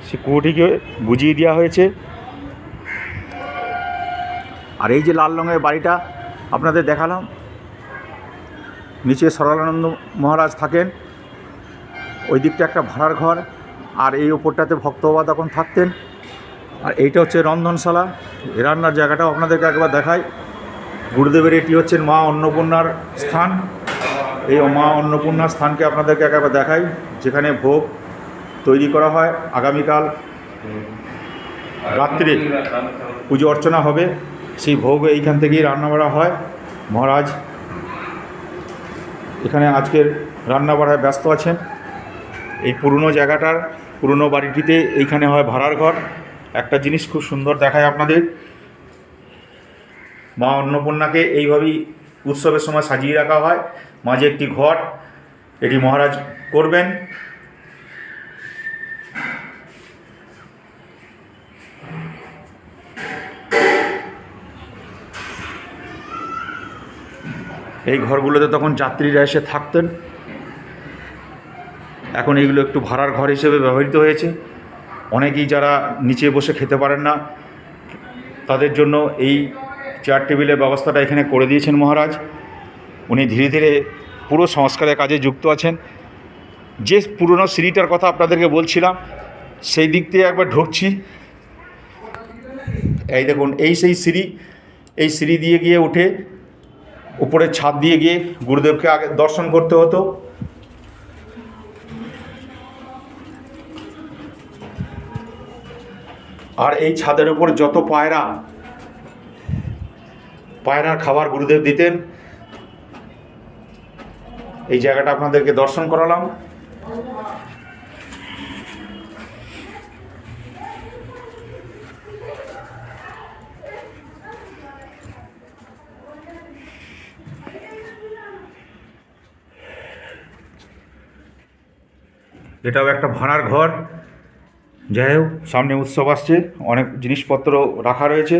সিকিউরিটিকে বুঝিয়ে দেওয়া হয়েছে। আর এই যে লাল রঙের বাড়িটা আপনাদের দেখালাম, নিচে সরলানন্দ মহারাজ থাকেন, ওই দিকটা একটা ভাড়ার ঘর, আর এই ওপরটাতে ভক্তবাবা তখন থাকতেন। আর এইটা হচ্ছে রন্ধনশালা, এ রান্নার জায়গাটাও আপনাদেরকে একবার দেখাই। গুরুদেবের এটি হচ্ছেন মা অন্নপূর্ণার স্থান। এই মা অন্নপূর্ণার স্থানকে আপনাদেরকে একবার দেখাই, যেখানে ভোগ তৈরি করা হয়। আগামীকাল রাত্রে পুজো অর্চনা হবে, সেই ভোগ এইখান থেকেই রান্না করা হয়। মহারাজ এখানে আজকের রান্না বাড়ায় ব্যস্ত আছেন। এই পুরনো জায়গাটার, পুরনো বাড়িটিতে এইখানে হয় ভাড়ার ঘর। একটা জিনিস খুব সুন্দর দেখায় আপনাদের, মা অন্নপূর্ণাকে এইভাবেই উৎসবের সময় সাজিয়ে রাখা হয়। মাঝে একটি ঘট, এটি মহারাজ করবেন। এই ঘরগুলোতে তখন যাত্রীরা এসে থাকতেন। এখন এইগুলো একটু ভাড়ার ঘর হিসেবে ব্যবহৃত হয়েছে। অনেকেই যারা নিচে বসে খেতে পারেন না, তাদের জন্য এই চেয়ার টেবিলের ব্যবস্থাটা এখানে করে দিয়েছেন মহারাজ। উনি ধীরে ধীরে পুরো সংস্কারের কাজে যুক্ত আছেন। যে পুরনো সিঁড়িটার কথা আপনাদেরকে বলছিলাম, সেই দিক দিয়ে একবার ঢুকছি। এই দেখুন, এই সেই সিঁড়ি, এই সিঁড়ি দিয়ে গিয়ে উঠে উপরের ছাদ দিয়ে গিয়ে গুরুদেবকে আগে দর্শন করতে হতো। আর এই ছাদের উপর যত পায়রার খাবার গুরুদেব দিতেন। এই জায়গাটা আপনাদেরকে দর্শন করালাম। এটাও একটা ভাড়ার ঘর। যাই হোক, সামনে উৎসব আসছে, অনেক জিনিসপত্র রাখা রয়েছে।